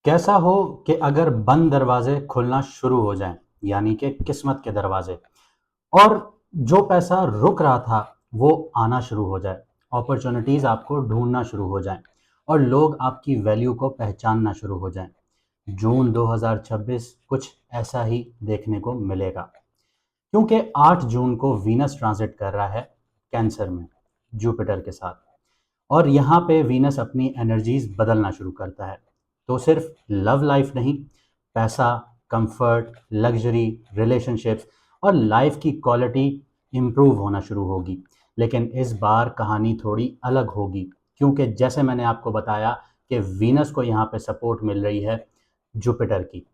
कैसा हो कि अगर बंद दरवाजे खुलना शुरू हो जाएं, यानी कि किस्मत के दरवाजे, और जो पैसा रुक रहा था वो आना शुरू हो जाए, अपॉर्चुनिटीज आपको ढूंढना शुरू हो जाएं और लोग आपकी वैल्यू को पहचानना शुरू हो जाएं। जून 2026 कुछ ऐसा ही देखने को मिलेगा, क्योंकि 8 जून को वीनस ट्रांजिट कर रहा है कैंसर में जुपिटर के साथ। और यहाँ पे वीनस अपनी एनर्जीज बदलना शुरू करता है। तो सिर्फ लव लाइफ नहीं, पैसा, कंफर्ट, लग्जरी, रिलेशनशिप्स और लाइफ की क्वालिटी इम्प्रूव होना शुरू होगी। लेकिन इस बार कहानी थोड़ी अलग होगी, क्योंकि जैसे मैंने आपको बताया कि वीनस को यहाँ पे सपोर्ट मिल रही है जुपिटर की।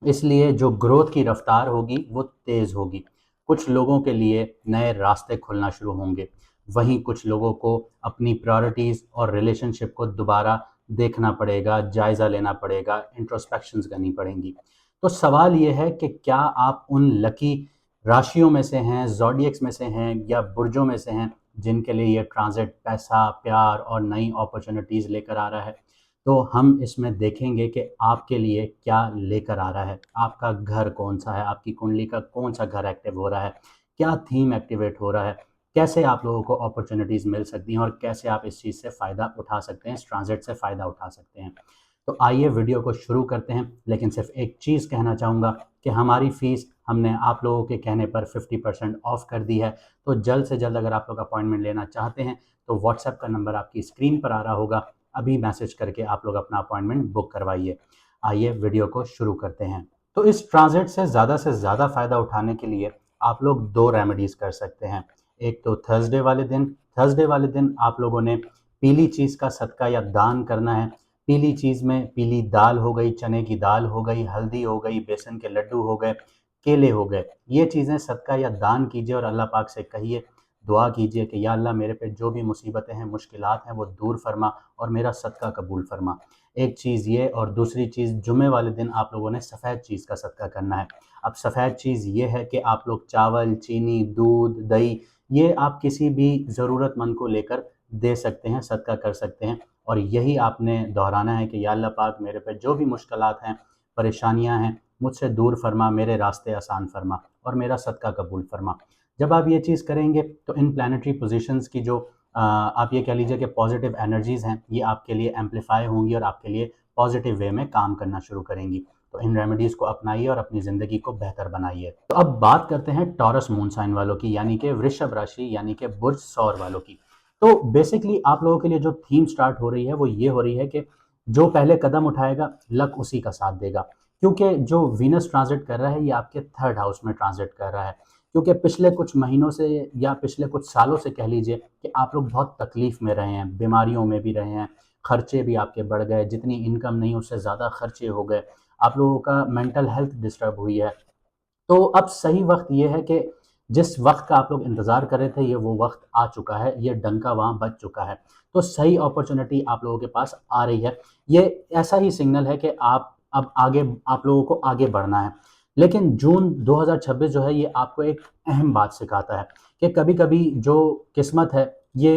इसलिए जो ग्रोथ की रफ्तार होगी वो तेज़ होगी। कुछ लोगों के लिए नए रास्ते खुलना शुरू होंगे, वहीं कुछ लोगों को अपनी प्रायोरिटीज़ और रिलेशनशिप को दोबारा देखना पड़ेगा, जायज़ा लेना पड़ेगा, इंट्रोस्पेक्शंस करनी पड़ेंगी। तो सवाल ये है कि क्या आप उन लकी राशियों में से हैं, ज़ोडिएक्स में से हैं या बुर्जों में से हैं जिनके लिए ये ट्रांज़िट पैसा, प्यार और नई अपॉर्चुनिटीज़ लेकर आ रहा है? तो हम इसमें देखेंगे कि आपके लिए क्या लेकर आ रहा है, आपका घर कौन-सा है, आपकी कुंडली का कौन-सा घर एक्टिव हो रहा है, क्या थीम एक्टिवेट हो रहा है, कैसे आप लोगों को अपॉर्च्युनिटीज़ मिल सकती हैं और कैसे आप इस चीज़ से फ़ायदा उठा सकते हैं, इस ट्रांज़िट से फ़ायदा उठा सकते हैं। तो आइए वीडियो को शुरू करते हैं, लेकिन सिर्फ एक चीज़ कहना चाहूँगा कि हमारी फ़ीस हमने आप लोगों के कहने पर 50% ऑफ कर दी है। तो जल्द से जल्द अगर आप लोग अपॉइंटमेंट लेना चाहते हैं, तो व्हाट्सएप का नंबर आपकी स्क्रीन पर आ रहा होगा, अभी मैसेज करके आप लोग अपना अपॉइंटमेंट बुक करवाइए। आइए वीडियो को शुरू करते हैं। तो इस ट्रांजिट से ज़्यादा फ़ायदा उठाने के लिए आप लोग 2 रेमेडीज़ कर सकते हैं। एक तो थर्सडे वाले दिन आप लोगों ने पीली चीज़ का सदका या दान करना है। पीली चीज़ में पीली दाल हो गई, चने की दाल हो गई, हल्दी हो गई, बेसन के लड्डू हो गए, केले हो गए। ये चीज़ें सदका या दान कीजिए और अल्लाह पाक से कहिए, दुआ कीजिए कि या अल्लाह मेरे पे जो भी मुसीबतें हैं, मुश्किलात हैं वो दूर फरमा और मेरा सदका कबूल फरमा। एक चीज़ ये, और दूसरी चीज़ जुमे वाले दिन आप लोगों ने सफ़ेद चीज़ का सदका करना है। अब सफ़ेद चीज़ ये है कि आप लोग चावल, चीनी, दूध, दही, ये आप किसी भी ज़रूरतमंद को लेकर दे सकते हैं, सदका कर सकते हैं। और यही आपने दोहराना है कि या अल्लाह पाक मेरे पे जो भी मुश्किलात हैं, परेशानियाँ हैं, मुझसे दूर फरमा, मेरे रास्ते आसान फरमा और मेरा सदका कबूल फरमा। जब आप ये चीज़ करेंगे तो इन प्लैनेटरी पोजीशंस की जो आप ये कह लीजिए कि पॉजिटिव एनर्जीज़ हैं, ये आपके लिए एम्प्लीफाई होंगी और आपके लिए पॉजिटिव वे में काम करना शुरू करेंगी। तो इन रेमेडीज़ को अपनाइए और अपनी ज़िंदगी को बेहतर बनाइए। तो अब बात करते हैं टॉरस मून साइन वालों की, यानी कि वृषभ राशि, यानी कि बुर्ज सौर वालों की। तो बेसिकली आप लोगों के लिए जो थीम स्टार्ट हो रही है वो ये हो रही है कि जो पहले कदम उठाएगा लक उसी का साथ देगा, क्योंकि जो वीनस ट्रांजिट कर रहा है ये आपके थर्ड हाउस में ट्रांजिट कर रहा है। क्योंकि पिछले कुछ महीनों से या पिछले कुछ सालों से कह लीजिए कि आप लोग बहुत तकलीफ में रहे हैं, बीमारियों में भी रहे हैं, खर्चे भी आपके बढ़ गए, जितनी इनकम नहीं उससे ज़्यादा खर्चे हो गए, आप लोगों का मेंटल हेल्थ डिस्टर्ब हुई है। तो अब सही वक्त ये है कि जिस वक्त का आप लोग इंतज़ार कर रहे थे ये वो वक्त आ चुका है, ये डंका वहाँ बज चुका है। तो सही अपॉर्चुनिटी आप लोगों के पास आ रही है। ये ऐसा ही सिग्नल है कि आप अब आगे, आप लोगों को आगे बढ़ना है। लेकिन जून 2026 जो है ये आपको एक अहम बात सिखाता है कि कभी-कभी जो किस्मत है ये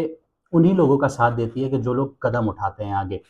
उन्हीं लोगों का साथ देती है कि जो लोग कदम उठाते हैं आगे।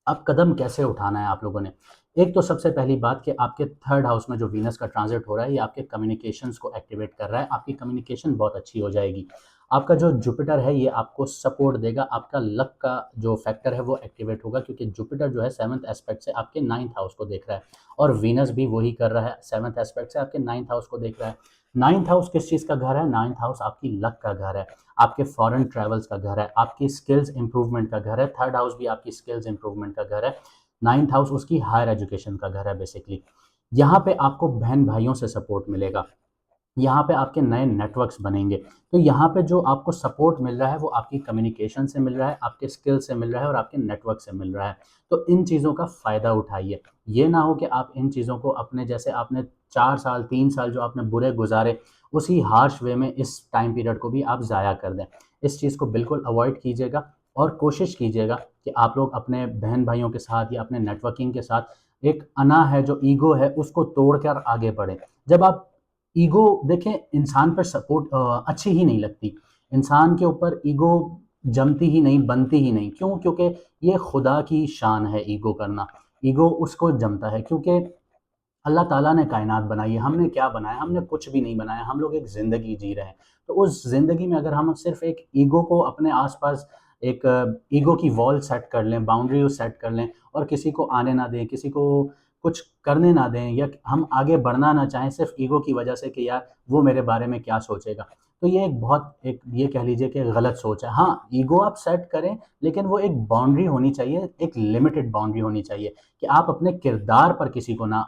अब कदम कैसे उठाना है आप लोगों ने? एक तो सबसे पहली बात कि आपके थर्ड हाउस में जो वीनस का ट्रांज़िट हो रहा है, ये आपके कम्युनिकेशंस को एक्टिवेट कर रहा है, आपकी कम्युनिकेशन बहुत अच्छी हो जाएगी। आपका जो जुपिटर है, ये आपको सपोर्ट देगा, आपका लक का जो फैक्टर है, वो एक्टिवेट होगा, क्योंकि जुपिटर जो है 7th एस्पेक्ट से आपके 9th हाउस को देख रहा है और वीनस भी वही कर रहा है, 7th एस्पेक्ट से आपके 9th हाउस को देख रहा है। 9th हाउस किस चीज़ का घर है? 9th हाउस आपकी लक का घर है, आपके फॉरेन ट्रैवल्स का घर है, आपकी स्किल्स इंप्रूवमेंट का घर है। थर्ड हाउस भी आपकी स्किल्स इंप्रूवमेंट का घर है। 9th हाउस उसकी हायर एजुकेशन का घर है बेसिकली। यहाँ पे आपको बहन भाइयों से सपोर्ट मिलेगा, यहाँ पे आपके नए नेटवर्क्स बनेंगे। तो यहाँ पे जो आपको सपोर्ट मिल रहा है वो आपकी कम्युनिकेशन से मिल रहा है, आपके स्किल से मिल रहा है और आपके नेटवर्क से मिल रहा है। तो इन चीज़ों का फ़ायदा उठाइए। ये ना हो कि आप इन चीज़ों को अपने, जैसे आपने 4 साल 3 साल जो आपने बुरे गुज़ारे, उसी हार्श वे में इस टाइम पीरियड को भी आप ज़ाया कर दें। इस चीज़ को बिल्कुल अवॉइड कीजिएगा और कोशिश कीजिएगा कि आप लोग अपने बहन-भाइयों के साथ या अपने नेटवर्किंग के साथ एक अना है, जो ईगो है, उसको तोड़कर आगे बढ़ें। जब आप ईगो देखें, इंसान पर सपोर्ट अच्छी ही नहीं लगती। इंसान के ऊपर ईगो जमती ही नहीं, बनती ही नहीं। क्यों? क्योंकि ये खुदा की शान है ईगो करना। ईगो उसको जमता है, क्योंकि अल्लाह ताला ने कायनात बनाई है, हमने क्या बनाया? हमने कुछ भी नहीं बनाया, हम लोग एक ज़िंदगी जी रहे हैं। तो उस ज़िंदगी में अगर हम सिर्फ़ एक ईगो को अपने आस-पास एक ईगो की वॉल सेट कर लें, बाउंड्री सेट कर लें और किसी को आने ना दें, किसी को कुछ करने ना दें या हम आगे बढ़ना ना चाहें सिर्फ़ ईगो की वजह से कि यार वो मेरे बारे में क्या सोचेगा? तो ये एक बहुत एक ये कह लीजिए कि गलत सोच है। हाँ, ईगो आप सेट करें, लेकिन वो एक बाउंड्री होनी चाहिए, एक लिमिटेड बाउंड्री होनी चाहिए। कि आप अपने किरदार पर किसी को ना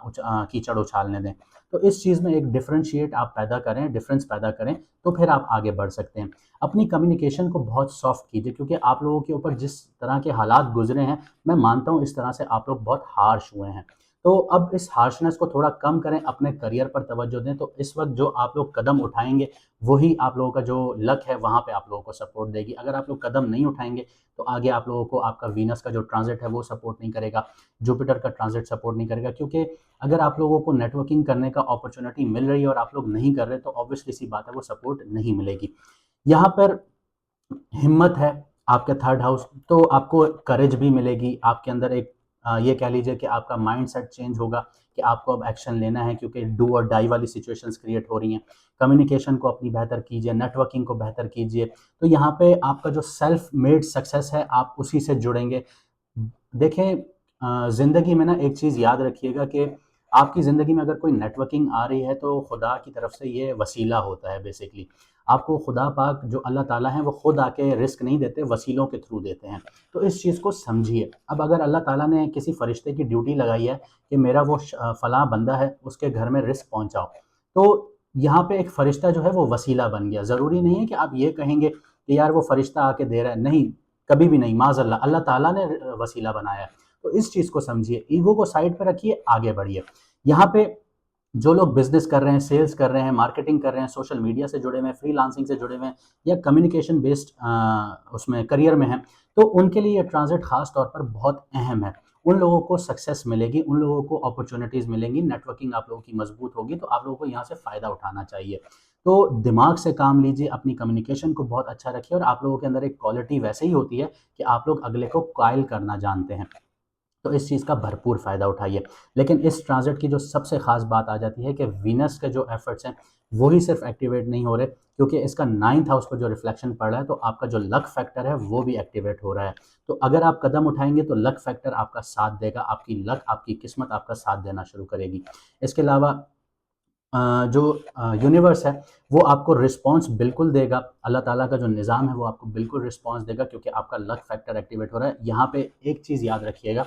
कीचड़ उछालने दें। तो इस चीज़ में एक डिफरेंशिएट आप पैदा करें, डिफरेंस पैदा करें, तो फिर आप आगे बढ़ सकते हैं। अपनी कम्युनिकेशन को बहुत सॉफ्ट कीजिए, क्योंकि आप लोगों के ऊपर जिस तरह के हालात गुज़रे हैं, मैं मानता हूँ इस तरह से आप लोग बहुत हार्श हुए हैं। तो अब इस हार्शनेस को थोड़ा कम करें, अपने करियर पर तवज्जो दें, तो इस वक़्त जो आप लोग कदम उठाएँगे, वही आप लोगों का जो लक है, वहाँ पे आप लोगों को सपोर्ट देगी। अगर आप लोग कदम नहीं उठाएँगे, तो आगे आप लोगों को आपका वीनस का जो ट्रांज़िट है, वो सपोर्ट नहीं करेगा। जुपिटर का ट्रांज़िट सपोर्ट नहीं करेगा, क्योंकि अगर आप लोगों को नेटवर्किंग करने का अपॉर्च्युनिटी मिल रही है और आप लोग नहीं कर रहे, तो ऑब्वियसली सी बात है वो सपोर्ट नहीं मिलेगी। यहाँ पर हिम्मत है आपके थर्ड हाउस, तो आपको करेज भी मिलेगी, आपके अंदर एक ये कह लीजिए कि आपका माइंडसेट चेंज होगा कि आपको अब एक्शन लेना है, क्योंकि डू और डाई वाली सिचुएशंस क्रिएट हो रही हैं। कम्युनिकेशन को अपनी बेहतर कीजिए, नेटवर्किंग को बेहतर कीजिए, तो यहाँ पे आपका जो सेल्फ मेड सक्सेस है, आप उसी से जुड़ेंगे। देखें, ज़िंदगी में ना एक चीज़ याद रखिएगा कि आपकी ज़िंदगी में अगर कोई नेटवर्किंग आ रही है, तो खुदा की तरफ से ये वसीला होता है बेसिकली। आपको खुदा पाक जो अल्लाह ताला हैं, वो खुद आके रिस्क नहीं देते, वसीलों के थ्रू देते हैं। तो इस चीज़ को समझिए। अब अगर अल्लाह ताला ने किसी फ़रिश्ते की ड्यूटी लगाई है कि मेरा वो फलाँ बंदा है, उसके घर में रिस्क पहुँचाओ, तो यहाँ पे एक फ़रिश्ता जो है वो वसीला बन गया। ज़रूरी नहीं है कि आप ये कहेंगे कि यार वो फ़रिश्ता आके दे रहा है, नहीं, कभी भी नहीं, माज़अल्लाह, अल्लाह ताला ने वसीला बनाया है। तो इस चीज़ को समझिए, ईगो को साइड पे रखिए, आगे बढ़िए। यहाँ पे जो लोग बिज़नेस कर रहे हैं, सेल्स कर रहे हैं, मार्केटिंग कर रहे हैं, सोशल मीडिया से जुड़े हुए हैं, फ्रीलांसिंग से जुड़े हुए हैं या कम्युनिकेशन बेस्ड उसमें करियर में हैं, तो उनके लिए ये ट्रांज़िट ख़ास तौर पर बहुत अहम है। उन लोगों को सक्सेस मिलेगी, उन लोगों को अपॉर्च्युनिटीज़ मिलेंगी, नेटवर्किंग आप लोगों की मज़बूत होगी, तो आप लोगों को यहाँ से फ़ायदा उठाना चाहिए। तो दिमाग से काम लीजिए, अपनी कम्युनिकेशन को बहुत अच्छा रखिए और आप लोगों के अंदर एक क्वालिटी वैसे ही होती है कि आप लोग अगले को कायल करना जानते हैं। तो इस चीज़ का भरपूर फ़ायदा उठाइए। लेकिन इस ट्रांज़िट की जो सबसे ख़ास बात आ जाती है कि वीनस के जो एफ़र्ट्स हैं, वो ही सिर्फ़ एक्टिवेट नहीं हो रहे, क्योंकि इसका 9th हाउस पे जो रिफ्लेक्शन पड़ रहा है, तो आपका जो लक फैक्टर है, वो भी एक्टिवेट हो रहा है। तो अगर आप कदम उठाएँगे, तो लक फैक्टर आपका साथ देगा, आपकी लक, आपकी किस्मत आपका साथ देना शुरू करेगी। इसके अलावा जो यूनिवर्स है, वो आपको रिस्पॉन्स बिल्कुल देगा। अल्लाह ताला का जो निज़ाम है, वो आपको बिल्कुल रिस्पॉन्स देगा, क्योंकि आपका लक फैक्टर एक्टिवेट हो रहा है। यहाँ पे एक चीज़ याद रखिएगा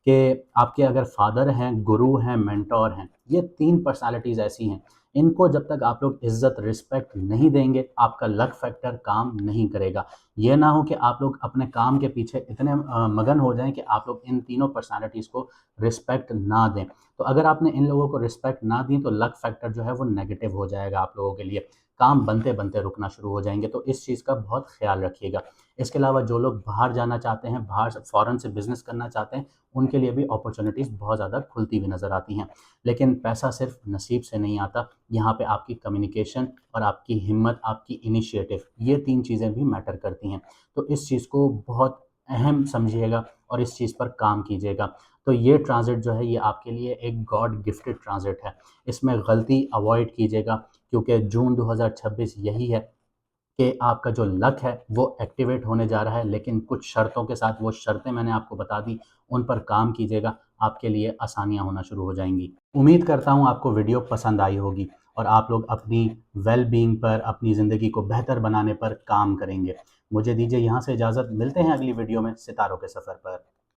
कि आपके अगर फ़ादर हैं, गुरु हैं, मेंटर हैं, ये 3 पर्सनैलिटीज़ ऐसी हैं, इनको जब तक आप लोग इज़्ज़त, रिस्पेक्ट नहीं देंगे, आपका लक फैक्टर काम नहीं करेगा। ये ना हो कि आप लोग अपने काम के पीछे इतने मगन हो जाएँ कि आप लोग इन तीनों पर्सनैलिटीज़ को रिस्पेक्ट ना दें। तो अगर आपने इन लोगों को रिस्पेक्ट ना दी, तो लक फैक्टर जो है वो नेगेटिव हो जाएगा आप लोगों के लिए। काम बनते-बनते रुकना शुरू हो जाएँगे, तो इस चीज़ का बहुत ख़्याल रखिएगा। इसके अलावा जो लोग बाहर जाना चाहते हैं, बाहर से फ़ॉरेन से बिज़नेस करना चाहते हैं, उनके लिए भी अपॉर्च्युनिटीज़ बहुत ज़्यादा खुलती हुई नज़र आती हैं। लेकिन पैसा सिर्फ़ नसीब से नहीं आता, यहाँ पे आपकी कम्युनिकेशन और आपकी हिम्मत, आपकी इनिशिएटिव, ये 3 चीज़ें भी मैटर करती हैं। तो इस चीज़ को बहुत अहम समझिएगा और इस चीज़ पर काम कीजिएगा। तो ये ट्रांज़िट जो है, ये आपके लिए एक गॉड गिफ्टेड ट्रांज़िट है। इसमें गलती अवॉइड कीजिएगा, क्योंकि जून 2026 यही है कि आपका जो लक है वो एक्टिवेट होने जा रहा है, लेकिन कुछ शर्तों के साथ। वो शर्तें मैंने आपको बता दी, उन पर काम कीजिएगा, आपके लिए आसानियाँ होना शुरू हो जाएँगी। उम्मीद करता हूँ आपको वीडियो पसंद आई होगी और आप लोग अपनी वेल बीइंग पर, अपनी ज़िंदगी को बेहतर बनाने पर काम करेंगे। मुझे दीजिए यहाँ से इजाज़त, मिलते हैं अगली वीडियो में सितारों के सफ़र पर।